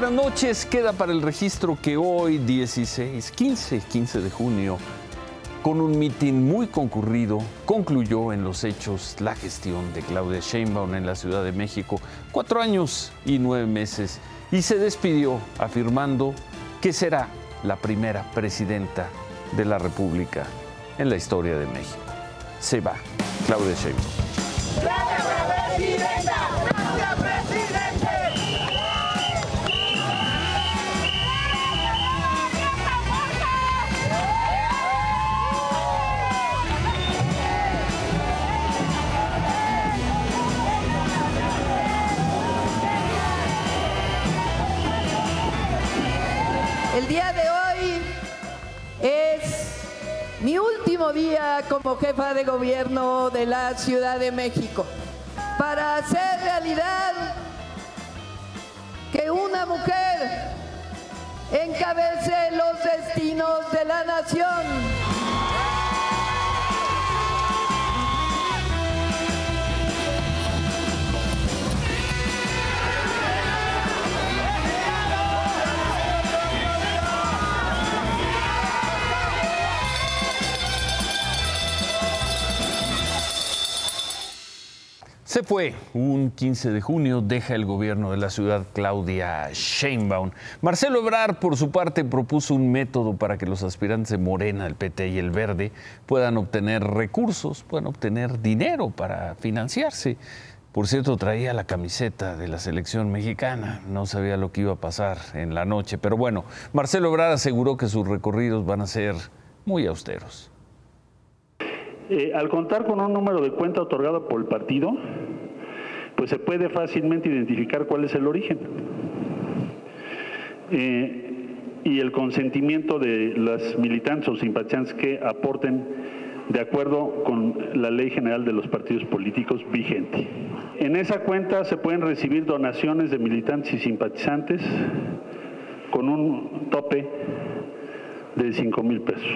Buenas noches. Queda para el registro que hoy, 15 de junio, con un mitin muy concurrido, concluyó en los hechos la gestión de Claudia Sheinbaum en la Ciudad de México, 4 años y 9 meses, y se despidió afirmando que será la primera presidenta de la República en la historia de México. Se va Claudia Sheinbaum. ¡Claudia presidenta! ¡Claudia presidente! El día de hoy es mi último día como jefa de gobierno de la Ciudad de México para hacer realidad que una mujer encabece los destinos de la nación. Se fue un 15 de junio, deja el gobierno de la ciudad Claudia Sheinbaum. Marcelo Ebrard, por su parte, propuso un método para que los aspirantes de Morena, el PT y el Verde puedan obtener recursos, puedan obtener dinero para financiarse. Por cierto, traía la camiseta de la selección mexicana, no sabía lo que iba a pasar en la noche. Pero bueno, Marcelo Ebrard aseguró que sus recorridos van a ser muy austeros. Al contar con un número de cuenta otorgado por el partido, pues se puede fácilmente identificar cuál es el origen y el consentimiento de las militantes o simpatizantes que aporten de acuerdo con la Ley General de los Partidos Políticos vigente. En esa cuenta se pueden recibir donaciones de militantes y simpatizantes con un tope de 5,000 pesos.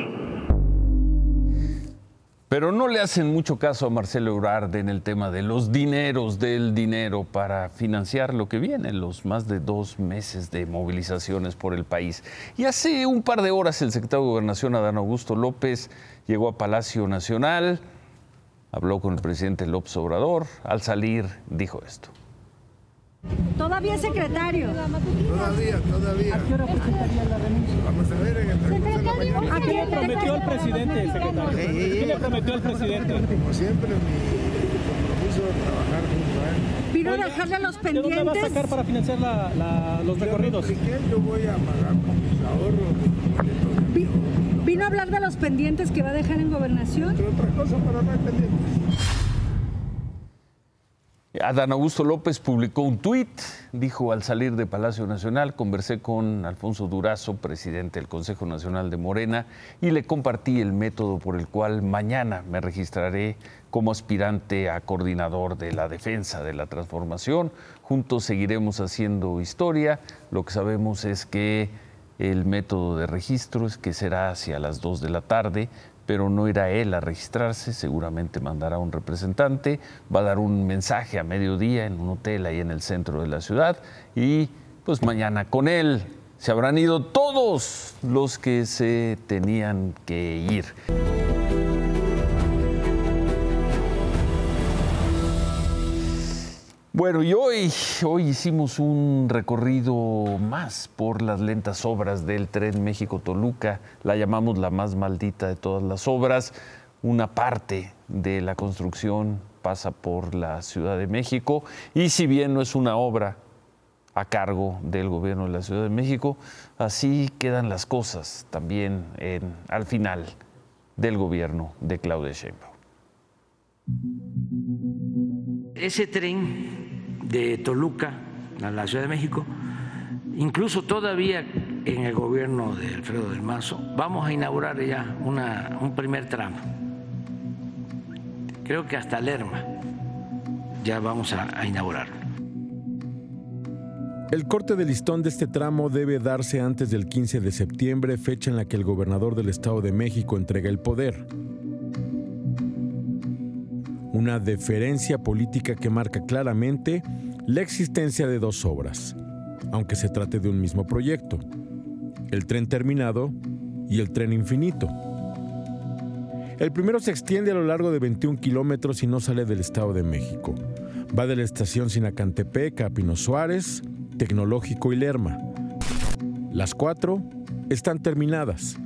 Pero no le hacen mucho caso a Marcelo Ebrard en el tema de los dineros, del dinero para financiar lo que viene, los más de 2 meses de movilizaciones por el país. Y hace un par de horas el secretario de Gobernación, Adán Augusto López, llegó a Palacio Nacional, habló con el presidente López Obrador. Al salir dijo esto. Todavía secretario. Todavía. ¿A qué hora presentaría la renuncia? Vamos a ver en el transcurso de la mañana. ¿A qué le prometió el presidente, secretario? ¿Qué le prometió el presidente? Como siempre, mi compromiso de trabajar junto a él. ¿Vino a dejarle a los pendientes? ¿De dónde va a sacar para financiar los recorridos? Yo voy a pagar con mis ahorros. ¿Vino a hablar de los pendientes que va a dejar en Gobernación? Entre otras cosas, pero no hay pendientes. Adán Augusto López publicó un tuit, dijo: al salir de Palacio Nacional conversé con Alfonso Durazo, presidente del Consejo Nacional de Morena, y le compartí el método por el cual mañana me registraré como aspirante a coordinador de la defensa de la transformación. Juntos seguiremos haciendo historia. Lo que sabemos es que el método de registro es que será hacia las 2 de la tarde, pero no irá él a registrarse, seguramente mandará un representante, va a dar un mensaje a mediodía en un hotel ahí en el centro de la ciudad y pues mañana con él se habrán ido todos los que se tenían que ir. Bueno, y hoy hicimos un recorrido más por las lentas obras del tren México-Toluca. La llamamos la más maldita de todas las obras. Una parte de la construcción pasa por la Ciudad de México y si bien no es una obra a cargo del gobierno de la Ciudad de México, así quedan las cosas también al final del gobierno de Claudia Sheinbaum. Ese tren de Toluca a la Ciudad de México, incluso todavía en el gobierno de Alfredo del Mazo, vamos a inaugurar ya un primer tramo. Creo que hasta Lerma ya vamos a inaugurarlo. El corte de listón de este tramo debe darse antes del 15 de septiembre, fecha en la que el gobernador del Estado de México entrega el poder. Una deferencia política que marca claramente la existencia de 2 obras, aunque se trate de un mismo proyecto: el tren terminado y el tren infinito. El primero se extiende a lo largo de 21 kilómetros y no sale del Estado de México. Va de la estación Sinacantepec a Pino Suárez, Tecnológico y Lerma. Las 4 están terminadas.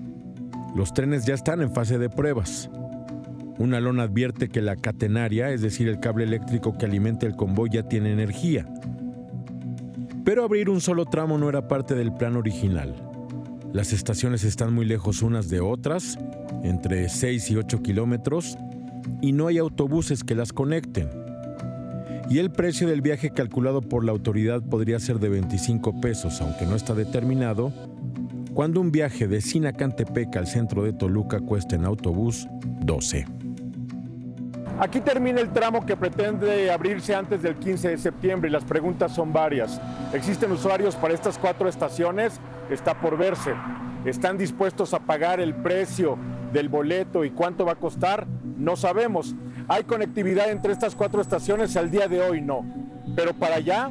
Los trenes ya están en fase de pruebas. Una lona advierte que la catenaria, es decir, el cable eléctrico que alimenta el convoy, ya tiene energía. Pero abrir un solo tramo no era parte del plan original. Las estaciones están muy lejos unas de otras, entre 6 y 8 kilómetros, y no hay autobuses que las conecten. Y el precio del viaje calculado por la autoridad podría ser de 25 pesos, aunque no está determinado, cuando un viaje de Sinacantepec al centro de Toluca cuesta en autobús 12. Aquí termina el tramo que pretende abrirse antes del 15 de septiembre y las preguntas son varias. ¿Existen usuarios para estas 4 estaciones? Está por verse. ¿Están dispuestos a pagar el precio del boleto y cuánto va a costar? No sabemos. ¿Hay conectividad entre estas 4 estaciones? Al día de hoy no. Pero para allá,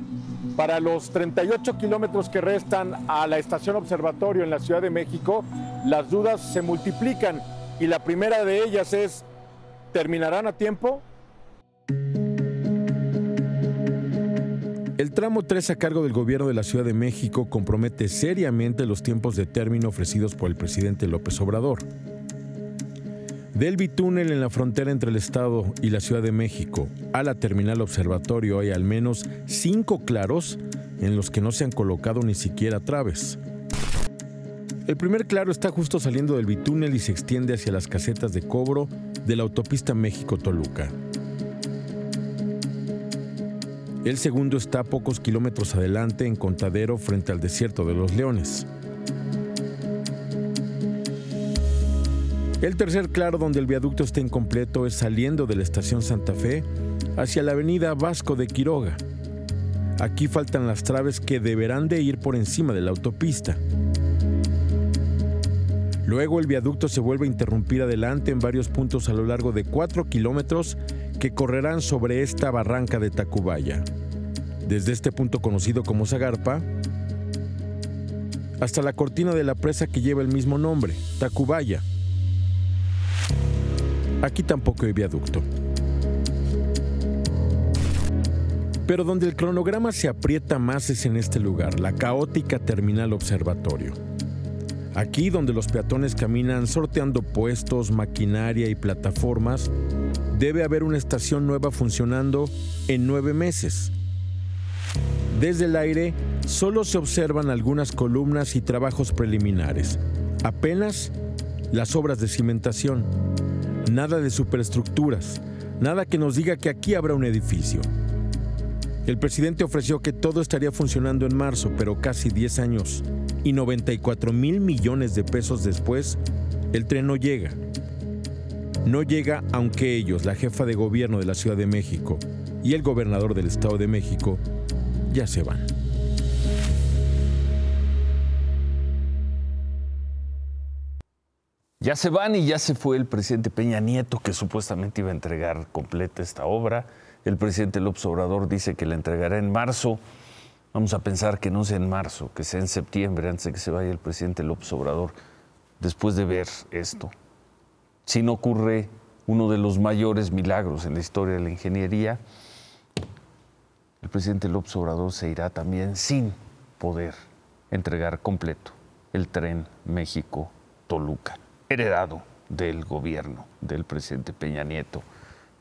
para los 38 kilómetros que restan a la estación Observatorio en la Ciudad de México, las dudas se multiplican y la primera de ellas es: ¿terminarán a tiempo? El tramo 3 a cargo del gobierno de la Ciudad de México compromete seriamente los tiempos de término ofrecidos por el presidente López Obrador. Del bitúnel en la frontera entre el Estado y la Ciudad de México a la terminal Observatorio hay al menos 5 claros en los que no se han colocado ni siquiera traves. El primer claro está justo saliendo del bitúnel y se extiende hacia las casetas de cobro de la autopista México-Toluca. El segundo está a pocos kilómetros adelante en Contadero, frente al Desierto de los Leones. El tercer claro, donde el viaducto está incompleto, es saliendo de la estación Santa Fe hacia la avenida Vasco de Quiroga. Aquí faltan las traves que deberán de ir por encima de la autopista. Luego el viaducto se vuelve a interrumpir adelante en varios puntos a lo largo de 4 kilómetros que correrán sobre esta barranca de Tacubaya. Desde este punto conocido como Zagarpa hasta la cortina de la presa que lleva el mismo nombre, Tacubaya. Aquí tampoco hay viaducto. Pero donde el cronograma se aprieta más es en este lugar, la caótica terminal Observatorio. Aquí, donde los peatones caminan sorteando puestos, maquinaria y plataformas, debe haber una estación nueva funcionando en 9 meses. Desde el aire, solo se observan algunas columnas y trabajos preliminares. Apenas las obras de cimentación. Nada de superestructuras. Nada que nos diga que aquí habrá un edificio. El presidente ofreció que todo estaría funcionando en marzo, pero casi 10 años y 94,000 millones de pesos después, el tren no llega. No llega aunque ellos, la jefa de gobierno de la Ciudad de México y el gobernador del Estado de México, ya se van. Ya se van y ya se fue el presidente Peña Nieto, que supuestamente iba a entregar completa esta obra. El presidente López Obrador dice que la entregará en marzo. Vamos a pensar que no sea en marzo, que sea en septiembre, antes de que se vaya el presidente López Obrador, después de ver esto. Si no ocurre uno de los mayores milagros en la historia de la ingeniería, el presidente López Obrador se irá también sin poder entregar completo el tren México-Toluca, heredado del gobierno del presidente Peña Nieto,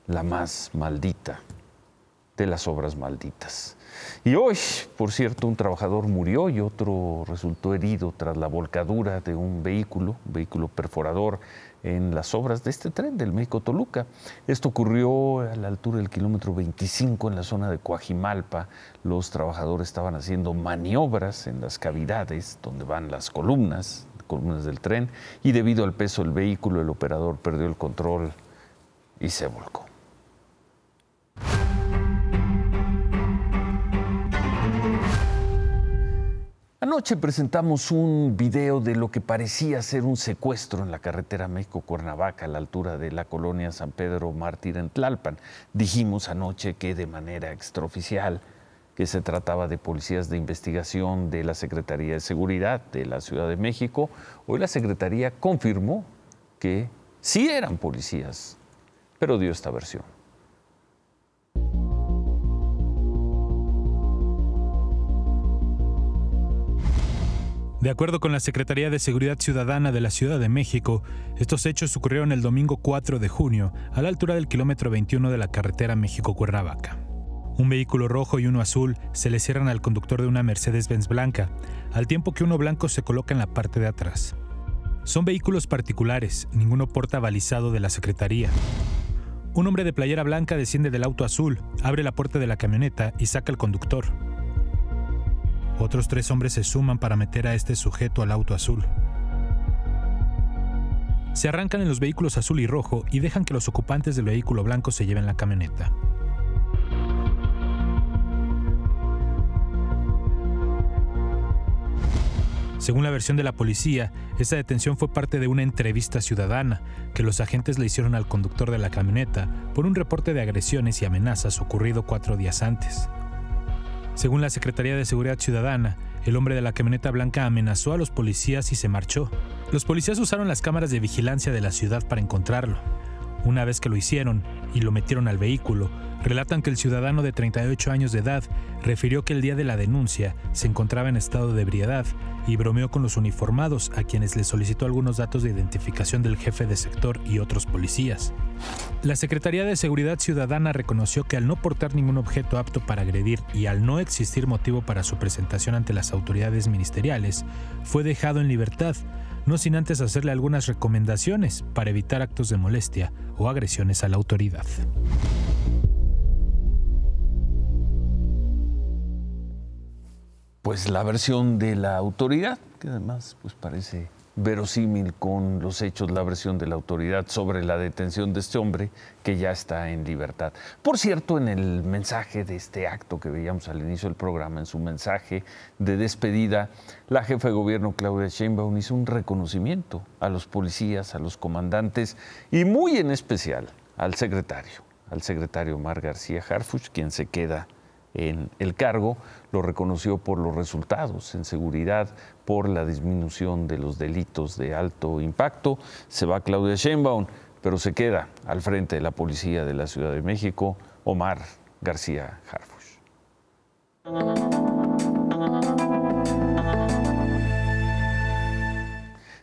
la más maldita de las obras malditas. Y hoy, por cierto, un trabajador murió y otro resultó herido tras la volcadura de un vehículo perforador en las obras de este tren del México-Toluca. Esto ocurrió a la altura del kilómetro 25 en la zona de Coajimalpa. Los trabajadores estaban haciendo maniobras en las cavidades donde van las columnas del tren, y debido al peso del vehículo, el operador perdió el control y se volcó. Anoche presentamos un video de lo que parecía ser un secuestro en la carretera México-Cuernavaca a la altura de la colonia San Pedro Mártir en Tlalpan. Dijimos anoche que de manera extraoficial que se trataba de policías de investigación de la Secretaría de Seguridad de la Ciudad de México. Hoy la Secretaría confirmó que sí eran policías, pero dio esta versión. De acuerdo con la Secretaría de Seguridad Ciudadana de la Ciudad de México, estos hechos ocurrieron el domingo 4 de junio, a la altura del kilómetro 21 de la carretera México-Cuernavaca. Un vehículo rojo y uno azul se le cierran al conductor de una Mercedes-Benz blanca, al tiempo que uno blanco se coloca en la parte de atrás. Son vehículos particulares, ninguno porta balizado de la Secretaría. Un hombre de playera blanca desciende del auto azul, abre la puerta de la camioneta y saca al conductor. Otros 3 hombres se suman para meter a este sujeto al auto azul. Se arrancan en los vehículos azul y rojo y dejan que los ocupantes del vehículo blanco se lleven la camioneta. Según la versión de la policía, esta detención fue parte de una entrevista ciudadana que los agentes le hicieron al conductor de la camioneta por un reporte de agresiones y amenazas ocurrido 4 días antes. Según la Secretaría de Seguridad Ciudadana, el hombre de la camioneta blanca amenazó a los policías y se marchó. Los policías usaron las cámaras de vigilancia de la ciudad para encontrarlo. Una vez que lo hicieron y lo metieron al vehículo, relatan que el ciudadano de 38 años de edad refirió que el día de la denuncia se encontraba en estado de ebriedad y bromeó con los uniformados, a quienes les solicitó algunos datos de identificación del jefe de sector y otros policías. La Secretaría de Seguridad Ciudadana reconoció que al no portar ningún objeto apto para agredir y al no existir motivo para su presentación ante las autoridades ministeriales, fue dejado en libertad, no sin antes hacerle algunas recomendaciones para evitar actos de molestia o agresiones a la autoridad. Pues la versión de la autoridad, que además pues parece verosímil con los hechos, la versión de la autoridad sobre la detención de este hombre que ya está en libertad. Por cierto, en el mensaje de este acto que veíamos al inicio del programa, en su mensaje de despedida, la jefa de gobierno Claudia Sheinbaum hizo un reconocimiento a los policías, a los comandantes y muy en especial al secretario Omar García Harfuch, quien se queda en el cargo. Lo reconoció por los resultados en seguridad, por la disminución de los delitos de alto impacto. Se va Claudia Sheinbaum, pero se queda al frente de la policía de la Ciudad de México Omar García Harfuch.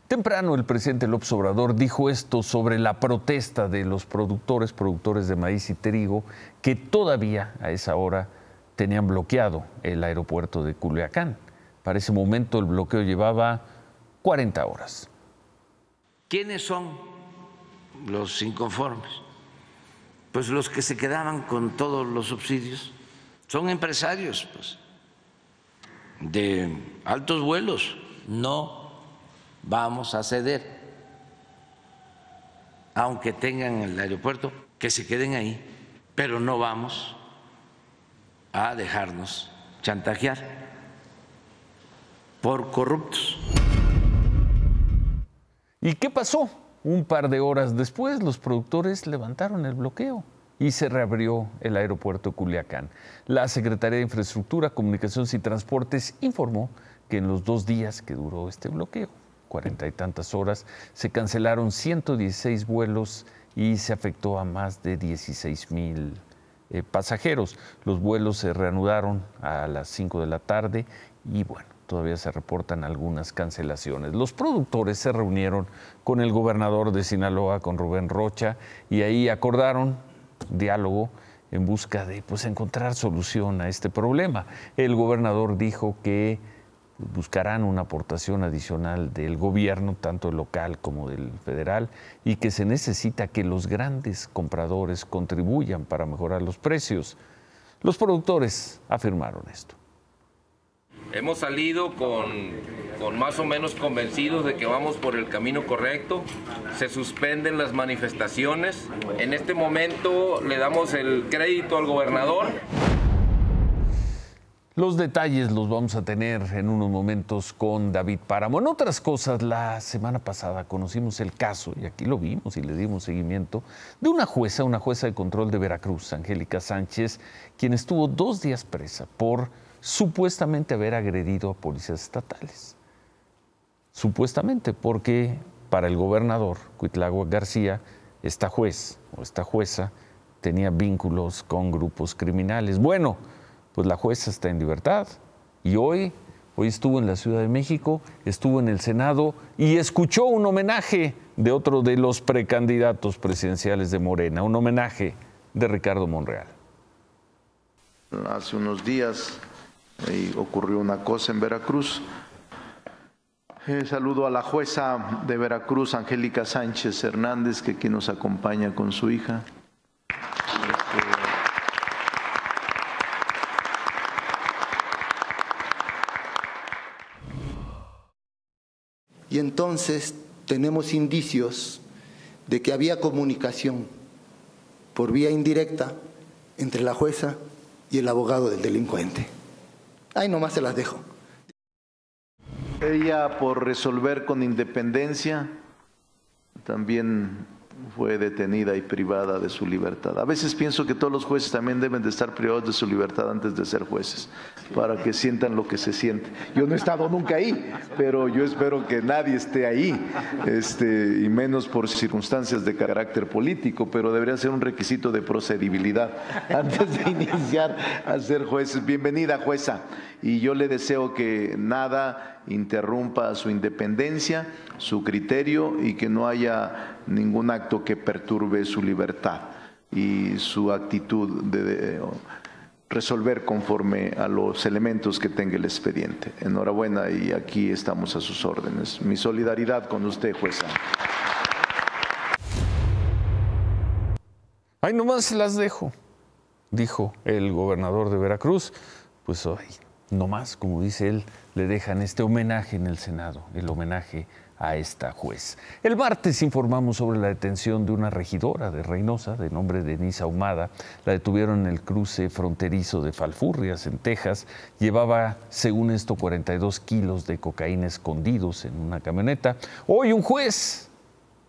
Temprano el presidente López Obrador dijo esto sobre la protesta de los productores de maíz y trigo que todavía a esa hora tenían bloqueado el aeropuerto de Culiacán. Para ese momento el bloqueo llevaba 40 horas. ¿Quiénes son los inconformes? Pues los que se quedaban con todos los subsidios. Son empresarios, pues, de altos vuelos. No vamos a ceder, aunque tengan el aeropuerto, que se queden ahí, pero no vamos a dejarnos chantajear por corruptos. ¿Y qué pasó? Un par de horas después, los productores levantaron el bloqueo y se reabrió el aeropuerto de Culiacán. La Secretaría de Infraestructura, Comunicaciones y Transportes informó que en los 2 días que duró este bloqueo, 40 y tantas horas, se cancelaron 116 vuelos y se afectó a más de 16,000 pasajeros. Los vuelos se reanudaron a las 5 de la tarde y bueno, todavía se reportan algunas cancelaciones. Los productores se reunieron con el gobernador de Sinaloa, con Rubén Rocha, y ahí acordaron diálogo en busca de encontrar solución a este problema. El gobernador dijo que buscarán una aportación adicional del gobierno, tanto el local como del federal, y que se necesita que los grandes compradores contribuyan para mejorar los precios. Los productores afirmaron esto. Hemos salido con más o menos convencidos de que vamos por el camino correcto. Se suspenden las manifestaciones. En este momento le damos el crédito al gobernador. Los detalles los vamos a tener en unos momentos con David Páramo. En otras cosas, la semana pasada conocimos el caso, y aquí lo vimos y le dimos seguimiento, de una jueza de control de Veracruz, Angélica Sánchez, quien estuvo 2 días presa por supuestamente haber agredido a policías estatales. Supuestamente, porque para el gobernador Cuitláhuac García, esta juez o esta jueza tenía vínculos con grupos criminales. Bueno, pues la jueza está en libertad y hoy estuvo en la Ciudad de México, estuvo en el Senado y escuchó un homenaje de otro de los precandidatos presidenciales de Morena, un homenaje de Ricardo Monreal. Hace unos días ocurrió una cosa en Veracruz. Saludo a la jueza de Veracruz, Angélica Sánchez Hernández, que aquí nos acompaña con su hija. Y entonces tenemos indicios de que había comunicación por vía indirecta entre la jueza y el abogado del delincuente. Ahí nomás se las dejo. Ella, por resolver con independencia, también fue detenida y privada de su libertad. A veces pienso que todos los jueces también deben de estar privados de su libertad antes de ser jueces, para que sientan lo que se siente. Yo no he estado nunca ahí, pero yo espero que nadie esté ahí, y menos por circunstancias de carácter político, pero debería ser un requisito de procedibilidad antes de iniciar a ser jueces. Bienvenida, jueza, y yo le deseo que nada interrumpa su independencia, su criterio, y que no haya ningún acto que perturbe su libertad y su actitud de resolver conforme a los elementos que tenga el expediente. Enhorabuena, y aquí estamos a sus órdenes. Mi solidaridad con usted, jueza. Ahí nomás las dejo, dijo el gobernador de Veracruz. Pues hoy, nomás, como dice él, le dejan este homenaje en el Senado, el homenaje a esta juez. El martes informamos sobre la detención de una regidora de Reynosa, de nombre Denise Ahumada. La detuvieron en el cruce fronterizo de Falfurrias, en Texas. Llevaba, según esto, 42 kilos de cocaína escondidos en una camioneta. Hoy un juez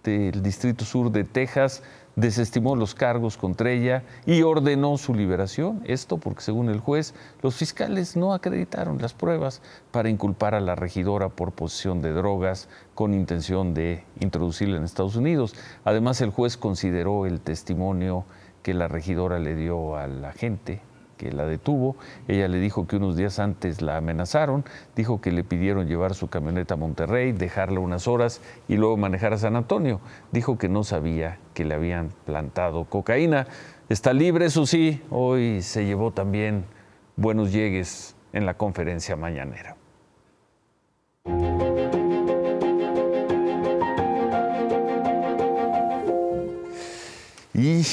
del Distrito Sur de Texas desestimó los cargos contra ella y ordenó su liberación. Esto porque, según el juez, los fiscales no acreditaron las pruebas para inculpar a la regidora por posesión de drogas con intención de introducirla en Estados Unidos. Además, el juez consideró el testimonio que la regidora le dio al agente que la detuvo. Ella le dijo que unos días antes la amenazaron, dijo que le pidieron llevar su camioneta a Monterrey, dejarla unas horas y luego manejar a San Antonio. Dijo que no sabía que le habían plantado cocaína. Está libre, eso sí. Hoy se llevó también buenos llegues en la conferencia mañanera. Y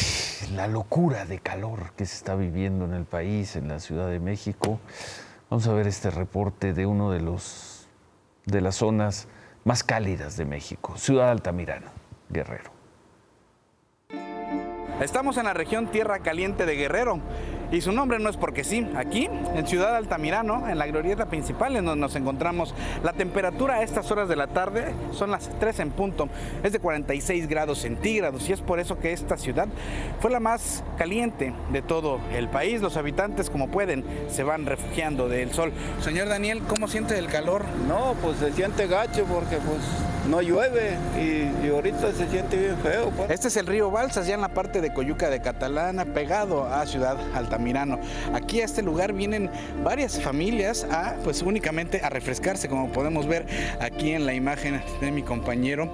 la locura de calor que se está viviendo en el país, en la Ciudad de México. Vamos a ver este reporte de uno de las zonas más cálidas de México, Ciudad Altamirano, Guerrero. Estamos en la región Tierra Caliente de Guerrero. Y su nombre no es porque sí. Aquí, en Ciudad Altamirano, en la glorieta principal en donde nos encontramos, la temperatura a estas horas de la tarde son las 3 en punto. Es de 46 grados centígrados y es por eso que esta ciudad fue la más caliente de todo el país. Los habitantes, como pueden, se van refugiando del sol. Señor Daniel, ¿cómo siente el calor? No, pues se siente gacho porque pues no llueve y ahorita se siente bien feo. Pues. Este es el río Balsas, ya en la parte de Coyuca de Catalana, pegado a Ciudad Altamirano. Aquí a este lugar vienen varias familias pues únicamente a refrescarse, como podemos ver aquí en la imagen de mi compañero.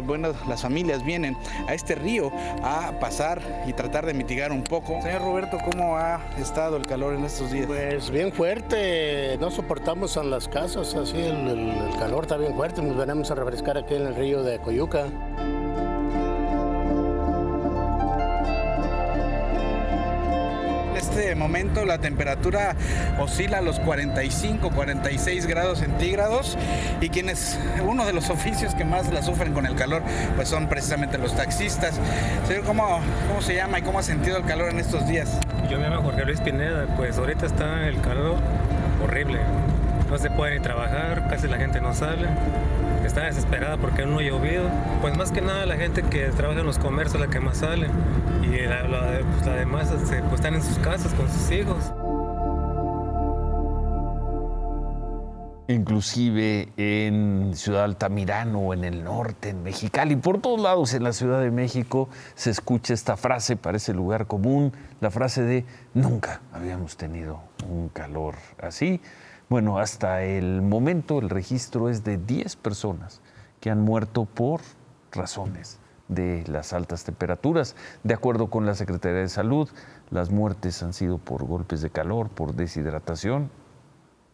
Bueno, las familias vienen a este río a pasar y tratar de mitigar un poco. Señor Roberto, ¿cómo ha estado el calor en estos días? Pues bien fuerte, no soportamos en las casas, así el calor está bien fuerte, nos venimos a refrescar aquí en el río de Coyuca. En este momento la temperatura oscila a los 45, 46 grados centígrados y uno de los oficios que más la sufren con el calor pues son precisamente los taxistas. Señor, ¿cómo se llama y cómo ha sentido el calor en estos días? Yo me llamo Jorge Luis Pineda, pues ahorita está el calor horrible. No se puede ni trabajar, casi la gente no sale. Está desesperada porque no ha llovido. Pues más que nada la gente que trabaja en los comercios es la que más sale. Y la demás pues, están en sus casas con sus hijos. Inclusive en Ciudad Altamirano, en el norte, en Mexicali, por todos lados en la Ciudad de México se escucha esta frase, parece lugar común, la frase de nunca habíamos tenido un calor así. Bueno, hasta el momento el registro es de 10 personas que han muerto por razones de las altas temperaturas. De acuerdo con la Secretaría de Salud, las muertes han sido por golpes de calor, por deshidratación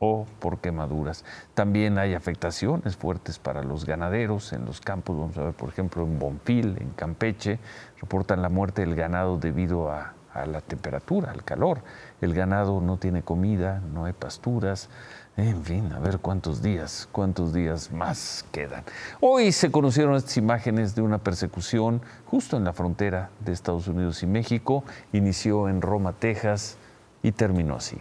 o por quemaduras. También hay afectaciones fuertes para los ganaderos en los campos. Vamos a ver, por ejemplo, en Bonfil, en Campeche, reportan la muerte del ganado debido a la temperatura, al calor. El ganado no tiene comida, no hay pasturas. En fin, a ver cuántos días más quedan. Hoy se conocieron estas imágenes de una persecución justo en la frontera de Estados Unidos y México. Inició en Roma, Texas, y terminó así.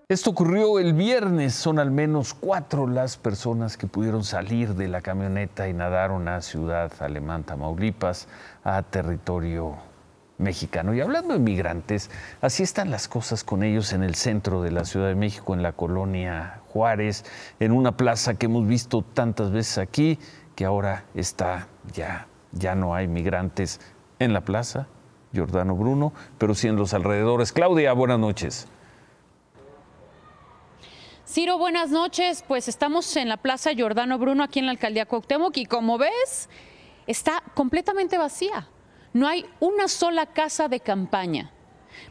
Esto ocurrió el viernes. Son al menos 4 las personas que pudieron salir de la camioneta y nadaron a Ciudad Alemán, Tamaulipas, a territorio mexicano. Y hablando de migrantes, así están las cosas con ellos en el centro de la Ciudad de México, en la colonia Juárez, en una plaza que hemos visto tantas veces aquí, que ahora está ya no hay migrantes en la plaza Giordano Bruno, pero sí en los alrededores. Claudia, buenas noches. Ciro, buenas noches. Pues estamos en la Plaza Giordano Bruno, aquí en la Alcaldía Cuauhtémoc, y como ves, está completamente vacía. No hay una sola casa de campaña.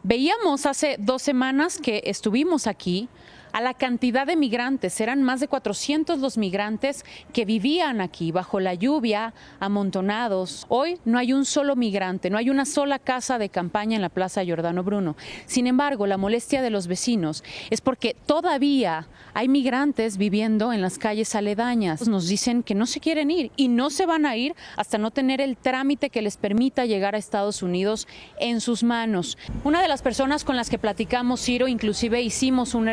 Veíamos hace 2 semanas que estuvimos aquí a la cantidad de migrantes. Eran más de 400 los migrantes que vivían aquí bajo la lluvia, amontonados. Hoy no hay un solo migrante, no hay una sola casa de campaña en la Plaza Giordano Bruno. Sin embargo, la molestia de los vecinos es porque todavía hay migrantes viviendo en las calles aledañas. Nos dicen que no se quieren ir y no se van a ir hasta no tener el trámite que les permita llegar a Estados Unidos en sus manos. Una de las personas con las que platicamos, Ciro, inclusive hicimos un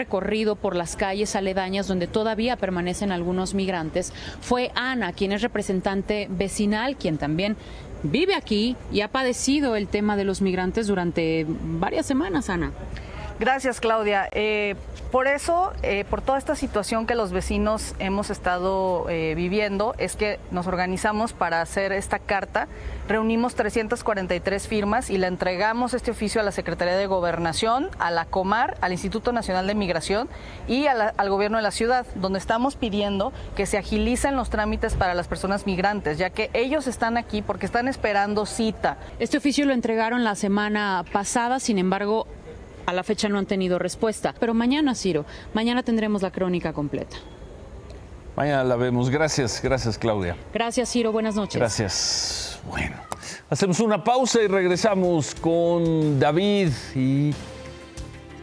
recorrido por las calles aledañas donde todavía permanecen algunos migrantes, fue Ana, quien es representante vecinal, quien también vive aquí y ha padecido el tema de los migrantes durante varias semanas. Ana. Gracias, Claudia. Por eso, por toda esta situación que los vecinos hemos estado viviendo, es que nos organizamos para hacer esta carta. Reunimos 343 firmas y le entregamos este oficio a la Secretaría de Gobernación, a la Comar, al Instituto Nacional de Migración y al Gobierno de la ciudad, donde estamos pidiendo que se agilicen los trámites para las personas migrantes, ya que ellos están aquí porque están esperando cita. Este oficio lo entregaron la semana pasada, sin embargo, a la fecha no han tenido respuesta. Pero mañana, Ciro, mañana tendremos la crónica completa. Mañana la vemos. Gracias, Claudia. Gracias, Ciro. Buenas noches. Gracias. Bueno, hacemos una pausa y regresamos con David y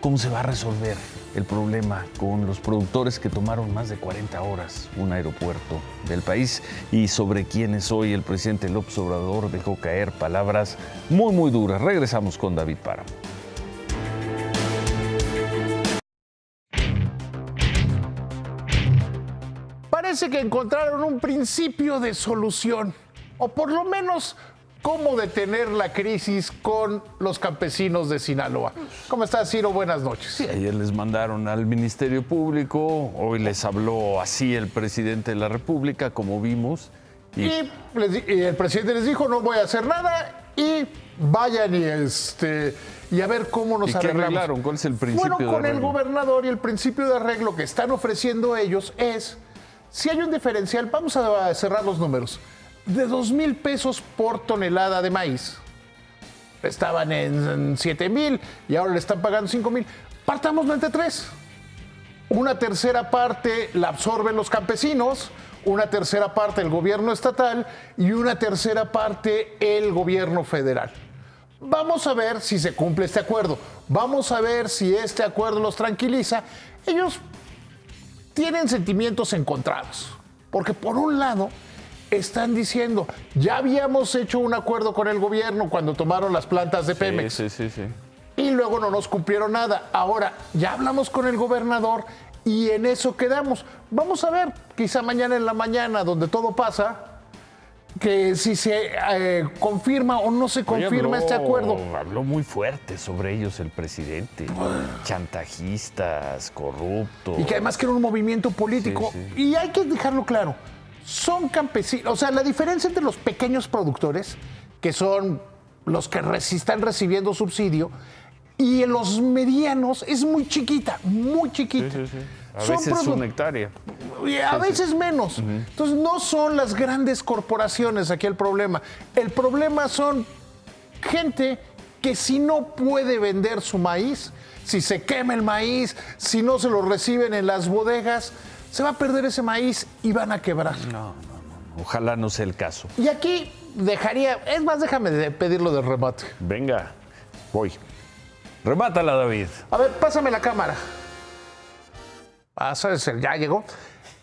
cómo se va a resolver el problema con los productores que tomaron más de 40 horas un aeropuerto del país y sobre quienes hoy el presidente López Obrador dejó caer palabras muy, muy duras. Regresamos con David Páramo. Parece que encontraron un principio de solución, o por lo menos cómo detener la crisis con los campesinos de Sinaloa. ¿Cómo estás, Ciro? Buenas noches. Sí, ayer les mandaron al Ministerio Público, hoy les habló así el presidente de la República, como vimos, Y el presidente les dijo, no voy a hacer nada y vayan y a ver cómo nos arreglamos. ¿Qué arreglaron? ¿Cuál es el principio de arreglo? Bueno, con el gobernador, y el principio de arreglo que están ofreciendo ellos es, si hay un diferencial, vamos a cerrar los números, de 2,000 pesos por tonelada de maíz. Estaban en 7,000 y ahora le están pagando 5,000. Partámoslo entre 3. Una tercera parte la absorben los campesinos, una tercera parte el gobierno estatal y una tercera parte el gobierno federal. Vamos a ver si se cumple este acuerdo. Vamos a ver si este acuerdo los tranquiliza. Ellos tienen sentimientos encontrados, porque por un lado están diciendo, ya habíamos hecho un acuerdo con el gobierno cuando tomaron las plantas de Pemex. Sí. Y luego no nos cumplieron nada. Ahora ya hablamos con el gobernador y en eso quedamos. Vamos a ver, quizá mañana en la mañana, donde todo pasa, que si se confirma o no se confirma este acuerdo. Habló muy fuerte sobre ellos el presidente. Chantajistas, corruptos. Y que además que era un movimiento político. Sí. Y hay que dejarlo claro. Son campesinos. O sea, la diferencia entre los pequeños productores, que son los que están recibiendo subsidio, y los medianos es muy chiquita, muy chiquita. Sí. A veces una hectárea. Y a veces menos. Entonces no son las grandes corporaciones aquí el problema. El problema son gente que si no puede vender su maíz, si se quema el maíz, si no se lo reciben en las bodegas, se va a perder ese maíz y van a quebrar. No. Ojalá no sea el caso. Y aquí dejaría, es más, déjame pedirlo de remate. Venga, voy. Remátala, David. A ver, pásame la cámara. Ya llegó.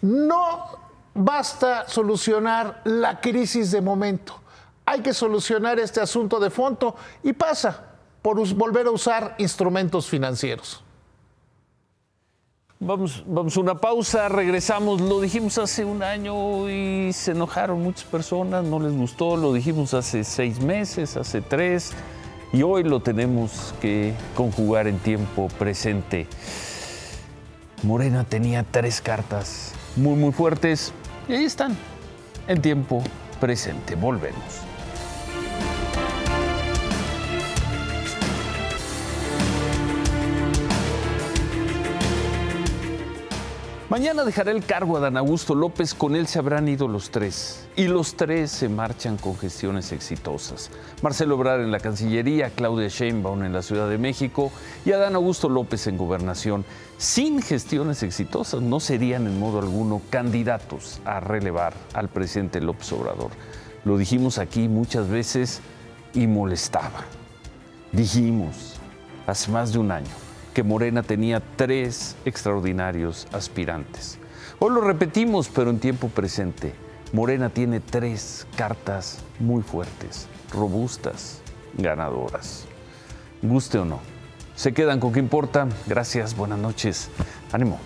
No basta solucionar la crisis de momento. Hay que solucionar este asunto de fondo y pasa por volver a usar instrumentos financieros. Vamos a una pausa, regresamos. Lo dijimos hace un año y se enojaron muchas personas, no les gustó. Lo dijimos hace 6 meses, hace 3, y hoy lo tenemos que conjugar en tiempo presente. Morena tenía 3 cartas muy fuertes y ahí están, en tiempo presente. Volvemos. Mañana dejará el cargo a Adán Augusto López, con él se habrán ido los 3. Y los 3 se marchan con gestiones exitosas. Marcelo Ebrard en la Cancillería, Claudia Sheinbaum en la Ciudad de México y Adán Augusto López en Gobernación. Sin gestiones exitosas no serían en modo alguno candidatos a relevar al presidente López Obrador. Lo dijimos aquí muchas veces y molestaba. Dijimos hace más de un año que Morena tenía 3 extraordinarios aspirantes. Hoy lo repetimos, pero en tiempo presente. Morena tiene 3 cartas muy fuertes, robustas, ganadoras. Guste o no. Se quedan con qué importa. Gracias, buenas noches. Ánimo.